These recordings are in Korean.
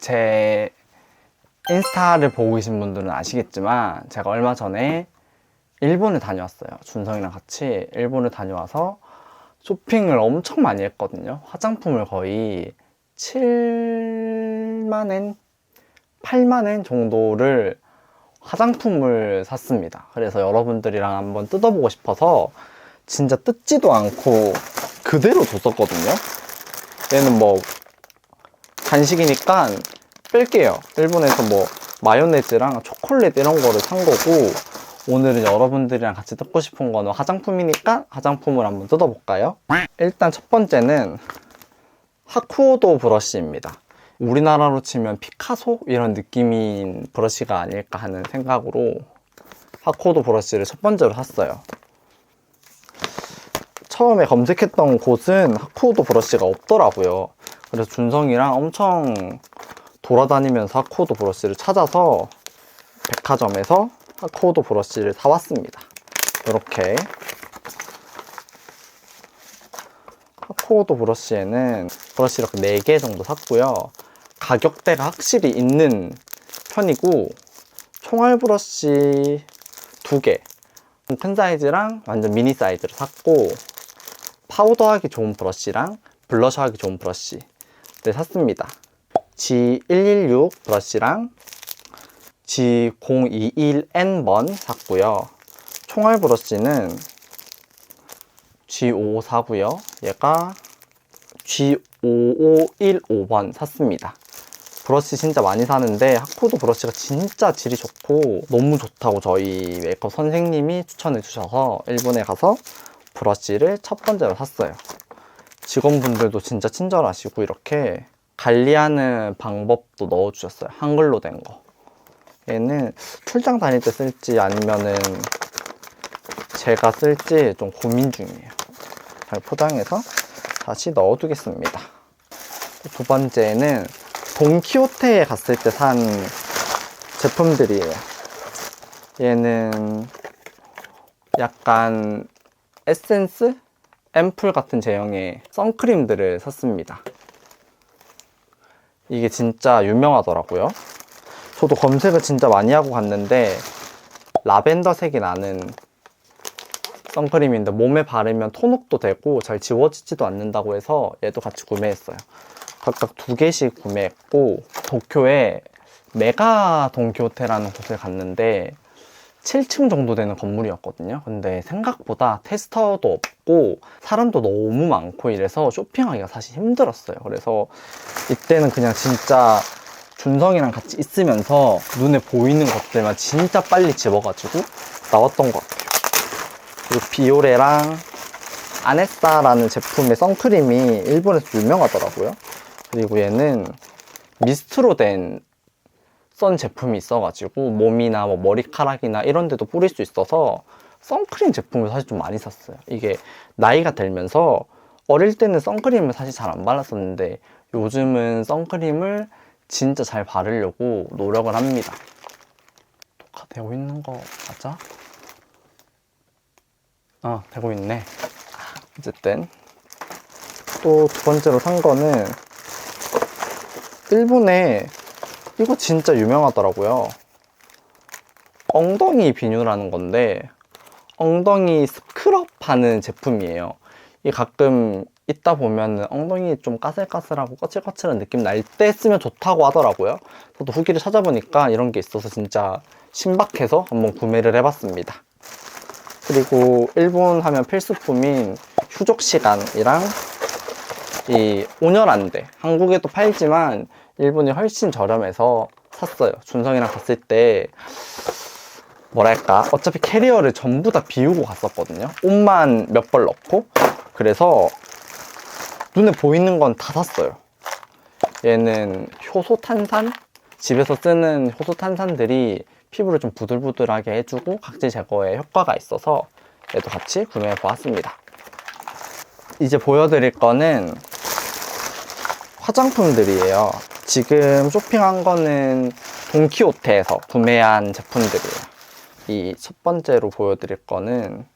제 인스타를 보고 계신 분들은 아시겠지만 제가 얼마 전에 일본을 다녀왔어요. 준성이랑 같이 일본을 다녀와서 쇼핑을 엄청 많이 했거든요. 화장품을 거의 7만엔, 8만엔 정도를 화장품을 샀습니다. 그래서 여러분들이랑 한번 뜯어보고 싶어서 진짜 뜯지도 않고 그대로 뒀었거든요. 얘는 뭐 간식이니까 뺄게요. 일본에서 뭐 마요네즈랑 초콜릿 이런 거를 산 거고, 오늘은 여러분들이랑 같이 뜯고 싶은 거는 화장품이니까 화장품을 한번 뜯어볼까요? 일단 첫 번째는 하쿠오도 브러쉬입니다. 우리나라로 치면 피카소? 이런 느낌인 브러쉬가 아닐까 하는 생각으로 하쿠오도 브러쉬를 첫 번째로 샀어요. 처음에 검색했던 곳은 하쿠오도 브러쉬가 없더라고요. 그래서 준성이랑 엄청 돌아다니면서 하쿠오도 브러쉬를 찾아서 백화점에서 하쿠오도 브러쉬를 사왔습니다. 이렇게 하쿠오도 브러쉬에는 브러쉬 이렇게 4개 정도 샀고요. 가격대가 확실히 있는 편이고, 총알 브러쉬 2개, 큰 사이즈랑 완전 미니 사이즈를 샀고, 파우더 하기 좋은 브러쉬랑 블러셔 하기 좋은 브러쉬를 샀습니다. G116 브러쉬랑 G021N번 샀고요. 총알 브러쉬는 G55 얘가 G5515번 샀습니다. 브러쉬 진짜 많이 사는데 하쿠오도 브러쉬가 진짜 질이 좋고 너무 좋다고 저희 메이크업 선생님이 추천해 주셔서 일본에 가서 브러쉬를 첫 번째로 샀어요. 직원분들도 진짜 친절하시고 이렇게 관리하는 방법도 넣어주셨어요. 한글로 된 거. 얘는 출장 다닐 때 쓸지 아니면은 제가 쓸지 좀 고민 중이에요. 잘 포장해서 다시 넣어두겠습니다. 두 번째는 돈키호테에 갔을 때 산 제품들이에요. 얘는 약간 에센스? 앰플 같은 제형의 선크림들을 샀습니다. 이게 진짜 유명하더라고요. 저도 검색을 진짜 많이 하고 갔는데 라벤더 색이 나는 선크림인데 몸에 바르면 톤업도 되고 잘 지워지지도 않는다고 해서 얘도 같이 구매했어요. 각각 2개씩 구매했고, 도쿄에 메가 돈키호테라는 곳을 갔는데 7층 정도 되는 건물이었거든요. 근데 생각보다 테스터도 없고 사람도 너무 많고 이래서 쇼핑하기가 사실 힘들었어요. 그래서 이때는 그냥 진짜 준성이랑 같이 있으면서 눈에 보이는 것들만 진짜 빨리 집어가지고 나왔던 것 같아요. 그리고 비오레랑 아네싸라는 제품의 선크림이 일본에서 유명하더라고요. 그리고 얘는 미스트로 된 선 제품이 있어가지고 몸이나 뭐 머리카락이나 이런 데도 뿌릴 수 있어서 선크림 제품을 사실 좀 많이 샀어요. 이게 나이가 들면서 어릴 때는 선크림을 사실 잘 안 발랐었는데 요즘은 선크림을 진짜 잘 바르려고 노력을 합니다. 녹화되고 있는 거 맞아? 되고 있네. 어쨌든 또 두 번째로 산 거는 일본에 이거 진짜 유명하더라고요. 엉덩이 비누라는 건데 엉덩이 스크럽 하는 제품이에요. 이 가끔 있다 보면 엉덩이 좀 까슬까슬하고 거칠거칠한 느낌 날 때 쓰면 좋다고 하더라고요. 저도 후기를 찾아보니까 이런 게 있어서 진짜 신박해서 한번 구매를 해봤습니다. 그리고 일본 하면 필수품인 휴족시간이랑 이 온열안대, 한국에도 팔지만 일본이 훨씬 저렴해서 샀어요. 준성이랑 갔을 때 뭐랄까, 어차피 캐리어를 전부 다 비우고 갔었거든요. 옷만 몇 벌 넣고. 그래서 눈에 보이는 건 다 샀어요. 얘는 효소탄산? 집에서 쓰는 효소탄산들이 피부를 좀 부들부들하게 해주고 각질 제거에 효과가 있어서 얘도 같이 구매해 보았습니다. 이제 보여드릴 거는 화장품들이에요. 지금 쇼핑한 거는 돈키호테에서 구매한 제품들이에요. 이 첫 번째로 보여드릴 거는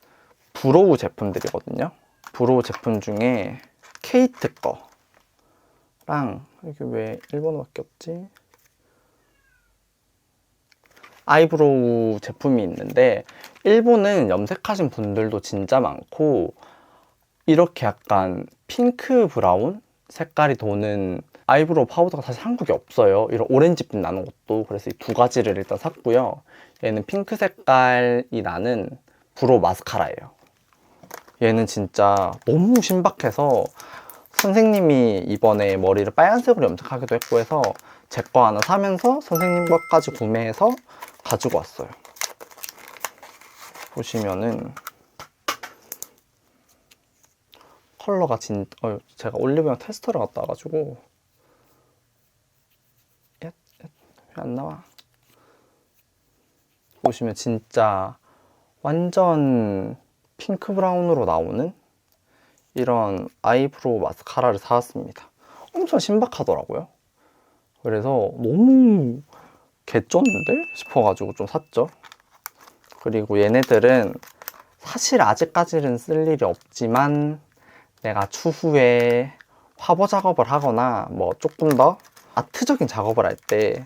브로우 제품들이거든요. 브로우 제품 중에 케이트 거랑, 이게 왜 일본어밖에 없지? 아이브로우 제품이 있는데 일본은 염색하신 분들도 진짜 많고 이렇게 약간 핑크 브라운 색깔이 도는 아이브로우 파우더가 사실 한국에 없어요. 이런 오렌지빛 나는 것도. 그래서 이 두 가지를 일단 샀고요. 얘는 핑크 색깔이 나는 브로우 마스카라예요. 얘는 진짜 너무 신박해서 선생님이 이번에 머리를 빨간색으로 염색하기도 했고 해서 제 거 하나 사면서 선생님 것까지 구매해서 가지고 왔어요. 보시면은 컬러가 제가 올리브영 테스터를 갖다 와가지고 왜 안 나와? 보시면 진짜 완전 핑크 브라운으로 나오는 이런 아이브로우 마스카라를 사왔습니다. 엄청 신박하더라고요. 그래서 너무 개쩌는데 싶어가지고 좀 샀죠. 그리고 얘네들은 사실 아직까지는 쓸 일이 없지만 내가 추후에 화보 작업을 하거나 뭐 조금 더 아트적인 작업을 할 때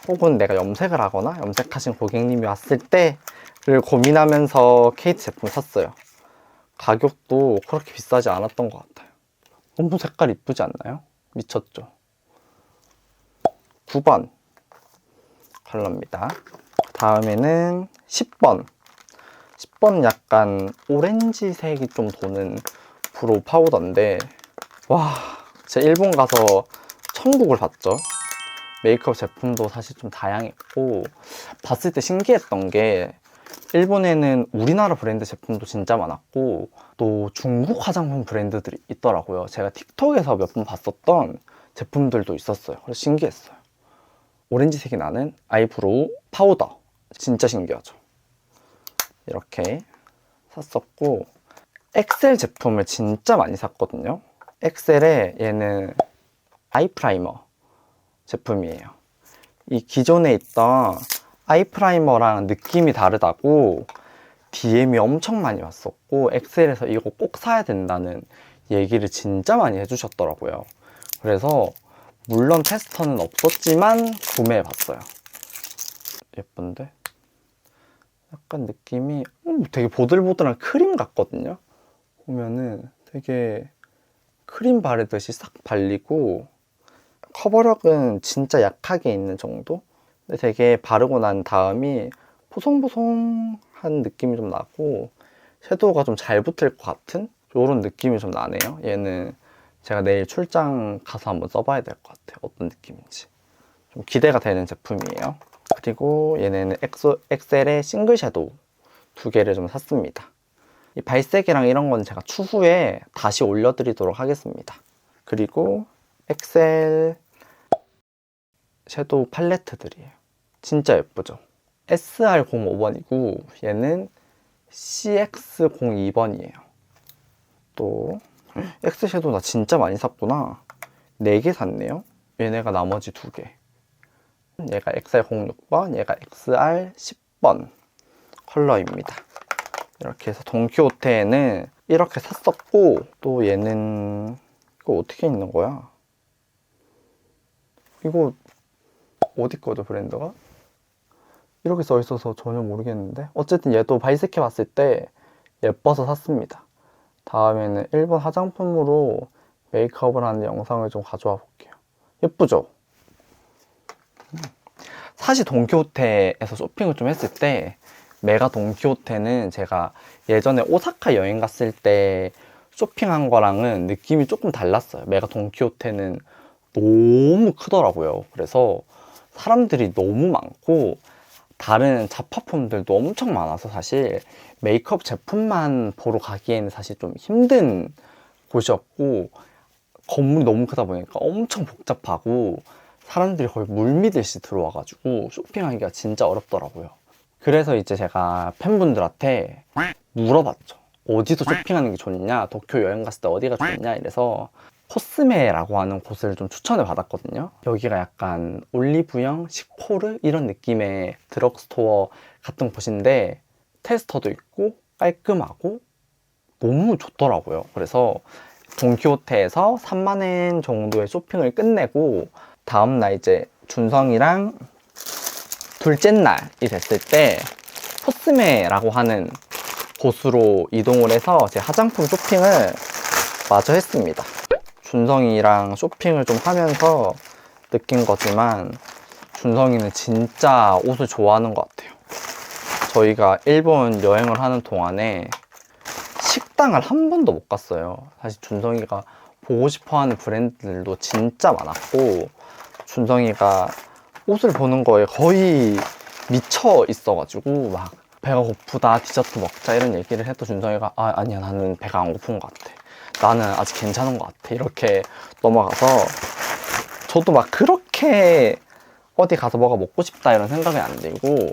혹은 내가 염색을 하거나 염색하신 고객님이 왔을 때를 고민하면서 케이트 제품을 샀어요. 가격도 그렇게 비싸지 않았던 것 같아요. 너무 색깔 이쁘지 않나요? 미쳤죠? 9번 컬러입니다. 다음에는 10번. 10번 약간 오렌지색이 좀 도는 브로우 파우더인데 와, 제가 일본 가서 천국을 봤죠. 메이크업 제품도 사실 좀 다양했고 봤을 때 신기했던 게 일본에는 우리나라 브랜드 제품도 진짜 많았고 또 중국 화장품 브랜드들이 있더라고요. 제가 틱톡에서 몇 번 봤었던 제품들도 있었어요. 그래서 신기했어요. 오렌지색이 나는 아이브로우 파우더 진짜 신기하죠. 이렇게 샀었고 엑셀 제품을 진짜 많이 샀거든요. 엑셀에 얘는 아이 프라이머 제품이에요. 이 기존에 있던 아이 프라이머랑 느낌이 다르다고 DM이 엄청 많이 왔었고 엑셀에서 이거 꼭 사야 된다는 얘기를 진짜 많이 해주셨더라고요. 그래서 물론 테스터는 없었지만 구매해봤어요. 예쁜데? 약간 느낌이 되게 보들보들한 크림 같거든요. 보면은 되게 크림 바르듯이 싹 발리고 커버력은 진짜 약하게 있는 정도? 근데 되게 바르고 난 다음이 보송보송한 느낌이 좀 나고 섀도우가 좀 잘 붙을 것 같은 이런 느낌이 좀 나네요. 얘는 제가 내일 출장 가서 한번 써봐야 될 것 같아요. 어떤 느낌인지 좀 기대가 되는 제품이에요. 그리고 얘네는 엑셀의 싱글 섀도우 2개를 좀 샀습니다. 이 발색이랑 이런 건 제가 추후에 다시 올려드리도록 하겠습니다. 그리고 엑셀 섀도우 팔레트들이에요. 진짜 예쁘죠? SR05번이고 얘는 CX02번이에요. 또 X 섀도우 나 진짜 많이 샀구나. 4개 샀네요. 얘네가 나머지 2개. 얘가 XR06번, 얘가 XR10번 컬러입니다. 이렇게 해서 돈키호테에는 이렇게 샀었고 또 얘는 이거 어떻게 있는 거야? 이거 어디 거죠 브랜드가? 이렇게 써 있어서 전혀 모르겠는데 어쨌든 얘도 발색해 봤을 때 예뻐서 샀습니다. 다음에는 일본 화장품으로 메이크업을 하는 영상을 좀 가져와 볼게요. 예쁘죠? 사실 돈키호테에서 쇼핑을 좀 했을 때 메가 돈키호테는 제가 예전에 오사카 여행 갔을 때 쇼핑한 거랑은 느낌이 조금 달랐어요. 메가 돈키호테는 너무 크더라고요. 그래서 사람들이 너무 많고 다른 잡화품들도 엄청 많아서 사실 메이크업 제품만 보러 가기에는 사실 좀 힘든 곳이었고 건물이 너무 크다 보니까 엄청 복잡하고 사람들이 거의 물밀듯이 들어와가지고 쇼핑하기가 진짜 어렵더라고요. 그래서 이제 제가 팬분들한테 물어봤죠. 어디서 쇼핑하는 게 좋냐? 도쿄 여행 갔을 때 어디가 좋냐? 이래서 코스메라고 하는 곳을 좀 추천을 받았거든요. 여기가 약간 올리브영, 시코르 이런 느낌의 드럭스토어 같은 곳인데 테스터도 있고 깔끔하고 너무 좋더라고요. 그래서 돈키호테에서 3만엔 정도의 쇼핑을 끝내고 다음날 이제 준성이랑 둘째 날이 됐을 때 코스메라고 하는 곳으로 이동을 해서 제 화장품 쇼핑을 마저 했습니다. 준성이랑 쇼핑을 좀 하면서 느낀 거지만 준성이는 진짜 옷을 좋아하는 것 같아요. 저희가 일본 여행을 하는 동안에 식당을 한 번도 못 갔어요. 사실 준성이가 보고 싶어하는 브랜드들도 진짜 많았고 준성이가 옷을 보는 거에 거의 미쳐 있어가지고 막 배가 고프다, 디저트 먹자 이런 얘기를 해도 준성이가 아니야 나는 배가 안 고픈 것 같아, 나는 아직 괜찮은 것 같아 이렇게 넘어가서 저도 막 그렇게 어디 가서 뭐가 먹고 싶다 이런 생각이 안 들고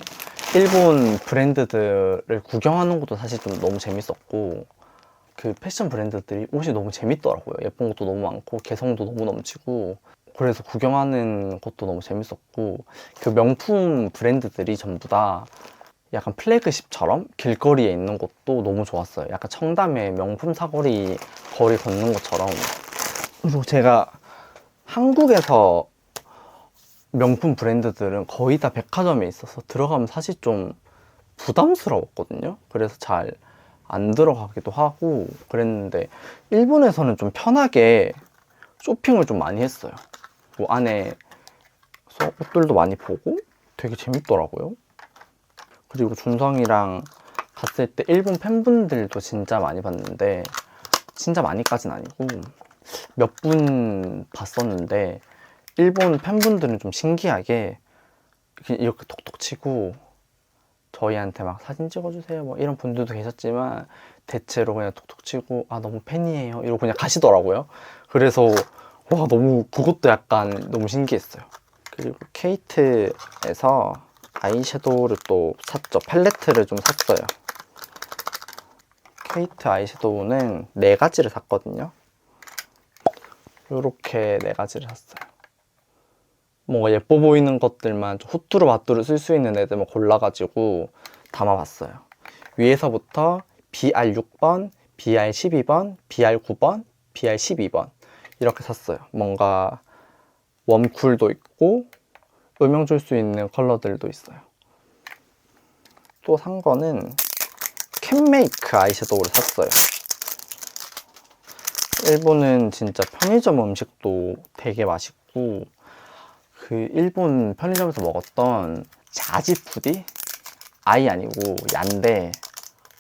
일본 브랜드들을 구경하는 것도 사실 좀 너무 재밌었고 그 패션 브랜드들이 옷이 너무 재밌더라고요. 예쁜 것도 너무 많고 개성도 너무 넘치고 그래서 구경하는 것도 너무 재밌었고 그 명품 브랜드들이 전부 다 약간 플래그십처럼 길거리에 있는 것도 너무 좋았어요. 약간 청담의 명품 사거리 거리 걷는 것처럼. 그리고 제가 한국에서 명품 브랜드들은 거의 다 백화점에 있어서 들어가면 사실 좀 부담스러웠거든요. 그래서 잘 안 들어가기도 하고 그랬는데 일본에서는 좀 편하게 쇼핑을 좀 많이 했어요. 뭐 안에서 옷들도 많이 보고 되게 재밌더라고요. 그리고 준성이랑 갔을 때 일본 팬분들도 진짜 많이 봤는데 진짜 많이까진 아니고 몇 분 봤었는데 일본 팬분들은 좀 신기하게 이렇게 톡톡 치고 저희한테 막 사진 찍어주세요 뭐 이런 분들도 계셨지만 대체로 그냥 톡톡 치고 너무 팬이에요 이러고 그냥 가시더라고요. 그래서 와 너무 그것도 약간 너무 신기했어요. 그리고 케이트에서 아이섀도우를 또 샀죠. 팔레트를 좀 샀어요. 케이트 아이섀도우는 4가지를 샀거든요. 이렇게 4가지를 샀어요. 뭔가 예뻐 보이는 것들만 좀 후뚜루마뚜루 쓸 수 있는 애들만 골라가지고 담아봤어요. 위에서부터 BR6번, BR12번, BR9번, BR12번 이렇게 샀어요. 뭔가 웜쿨도 있고 음영 줄 수 있는 컬러들도 있어요. 또 산 거는 캔메이크 아이섀도우를 샀어요. 일본은 진짜 편의점 음식도 되게 맛있고 그 일본 편의점에서 먹었던 자지 푸디? 아이 아니고 얀데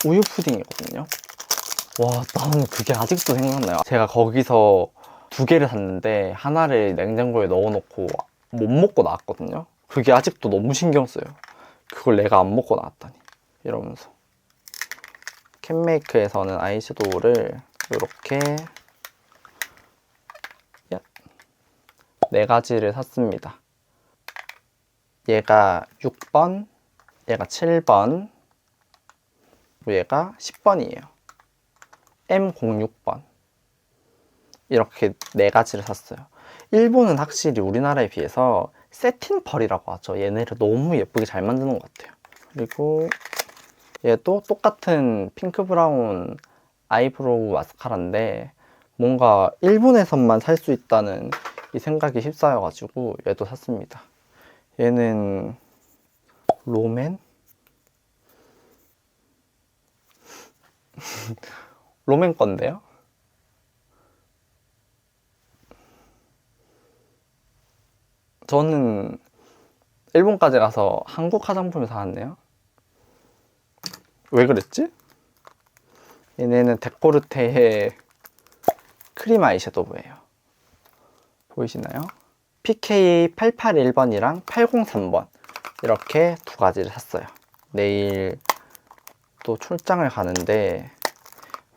우유 푸딩이거든요. 와 나는 그게 아직도 생각나요. 제가 거기서 2개를 샀는데 하나를 냉장고에 넣어놓고 못 먹고 나왔거든요. 그게 아직도 너무 신경 써요. 그걸 내가 안 먹고 나왔다니 이러면서. 캔메이크에서는 아이섀도우를 이렇게 4가지를 샀습니다. 얘가 6번, 얘가 7번, 얘가 10번이에요. M06번. 이렇게 4가지를 샀어요. 일본은 확실히 우리나라에 비해서 세틴 펄이라고 하죠. 얘네를 너무 예쁘게 잘 만드는 것 같아요. 그리고 얘도 똑같은 핑크 브라운 아이브로우 마스카라인데 뭔가 일본에서만 살 수 있다는 이 생각이 휩싸여가지고 얘도 샀습니다. 얘는 롬앤? 롬앤 건데요? 저는 일본까지 가서 한국 화장품을 사왔네요. 왜 그랬지? 얘네는 데코르테의 크림 아이섀도우예요. 보이시나요? PK881번이랑 803번 이렇게 2가지를 샀어요. 내일 또 출장을 가는데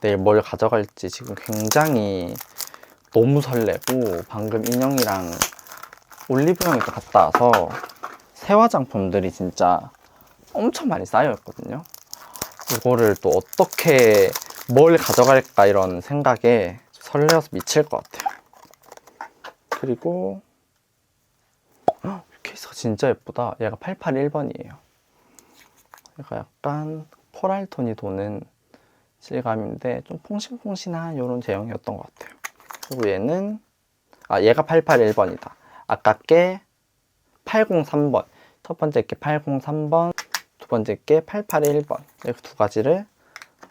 내일 뭘 가져갈지 지금 굉장히 너무 설레고 방금 인형이랑 올리브영에 또 갔다 와서 새 화장품들이 진짜 엄청 많이 쌓여 있거든요. 이거를 또 어떻게 뭘 가져갈까 이런 생각에 설레어서 미칠 것 같아요. 그리고 케이스가 진짜 예쁘다. 얘가 881번이에요. 얘가 약간 코랄톤이 도는 실감인데 좀 퐁신퐁신한 이런 제형이었던 것 같아요. 그리고 얘는 얘가 881번이다. 아까 게 803번. 첫 번째 게 803번, 두 번째 게 881번. 이렇게 두 가지를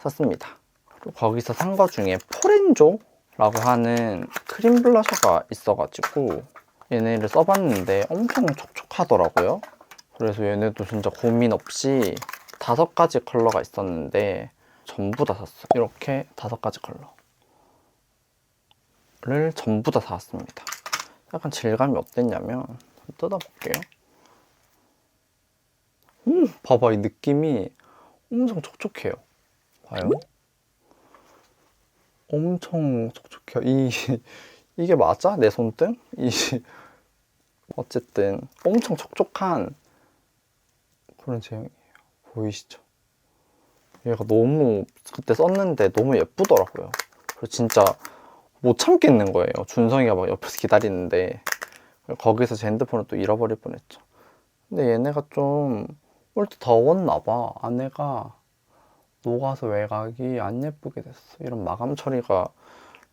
샀습니다. 그리고 거기서 산 거 중에 포렌조라고 하는 크림 블러셔가 있어가지고 얘네를 써봤는데 엄청 촉촉하더라고요. 그래서 얘네도 진짜 고민 없이 5가지 컬러가 있었는데 전부 다 샀어요. 이렇게 5가지 컬러를 전부 다 사왔습니다. 약간 질감이 어땠냐면 뜯어볼게요. 봐봐, 이 느낌이 엄청 촉촉해요. 봐요. 엄청 촉촉해요. 이게 맞아? 내 손등? 어쨌든 엄청 촉촉한 그런 제형이에요. 보이시죠? 얘가 너무 그때 썼는데 너무 예쁘더라고요. 그래서 진짜 못 참겠는 거예요. 준성이가 막 옆에서 기다리는데 거기서 제 핸드폰을 또 잃어버릴 뻔했죠. 근데 얘네가 좀 올 때 더웠나 봐. 안에가 녹아서 외곽이 안 예쁘게 됐어. 이런 마감 처리가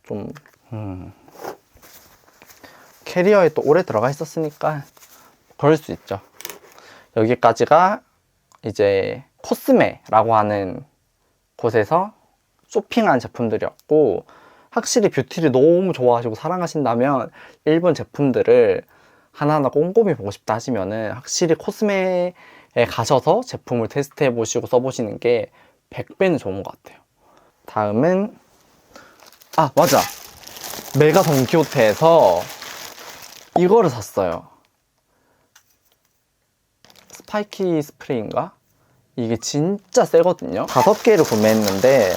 좀 캐리어에 또 오래 들어가 있었으니까 그럴 수 있죠. 여기까지가 이제 코스메라고 하는 곳에서 쇼핑한 제품들이었고, 확실히 뷰티를 너무 좋아하시고 사랑하신다면 일본 제품들을 하나하나 꼼꼼히 보고 싶다 하시면은 확실히 코스메에 가셔서 제품을 테스트해 보시고 써보시는 게 100배는 좋은 것 같아요. 다음은 맞아, 메가 돈키호테에서 이거를 샀어요. 스파이키 스프레이인가? 이게 진짜 세거든요. 5개를 구매했는데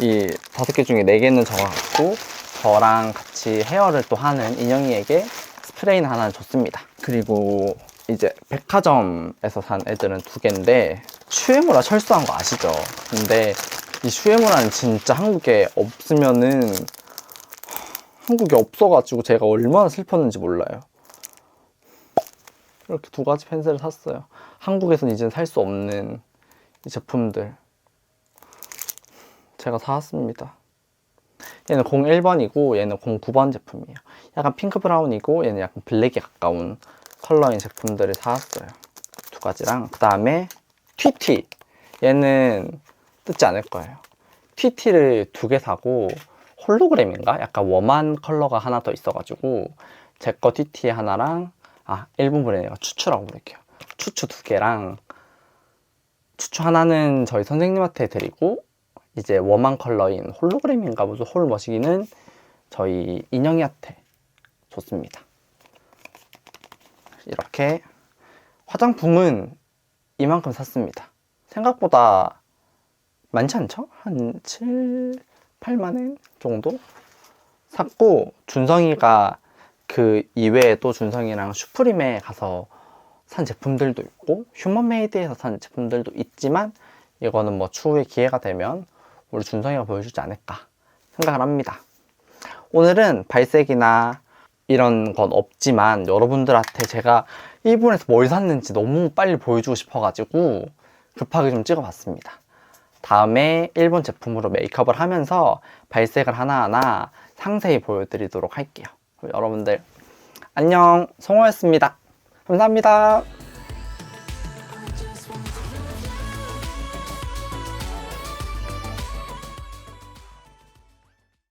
이 5개 중에 4개는 저가 갖고 저랑 같이 헤어를 또 하는 인형이에게 스프레이는 하나 줬습니다. 그리고 이제 백화점에서 산 애들은 2개인데 슈에무라 철수한 거 아시죠? 근데 이 슈에무라는 진짜 한국에 없으면은 한국에 없어가지고 제가 얼마나 슬펐는지 몰라요. 이렇게 2가지 펜슬을 샀어요. 한국에서는 이제는 살 수 없는 이 제품들 제가 사왔습니다. 얘는 01번이고 얘는 09번 제품이에요. 약간 핑크 브라운이고 얘는 약간 블랙에 가까운 컬러인 제품들을 사왔어요. 2가지랑 그 다음에 TT, 얘는 뜯지 않을 거예요. TT를 2개 사고 홀로그램인가? 약간 웜한 컬러가 하나 더 있어가지고 제 거 TT 하나랑 일본 브랜드가 추추라고 부를게요. 추추 2개랑 추추 하나는 저희 선생님한테 드리고 이제 웜한 컬러인 홀로그램인가 무슨 홀머시기는 저희 인형이한테 줬습니다. 이렇게 화장품은 이만큼 샀습니다. 생각보다 많지 않죠? 한 7, 8만원 정도 샀고, 준성이가 그 이외에도 준성이랑 슈프림에 가서 산 제품들도 있고 휴먼메이드에서 산 제품들도 있지만 이거는 뭐 추후에 기회가 되면 우리 준성이가 보여주지 않을까 생각을 합니다. 오늘은 발색이나 이런 건 없지만 여러분들한테 제가 일본에서 뭘 샀는지 너무 빨리 보여주고 싶어가지고 급하게 좀 찍어봤습니다. 다음에 일본 제품으로 메이크업을 하면서 발색을 하나하나 상세히 보여드리도록 할게요. 여러분들 안녕, 성호였습니다. 감사합니다.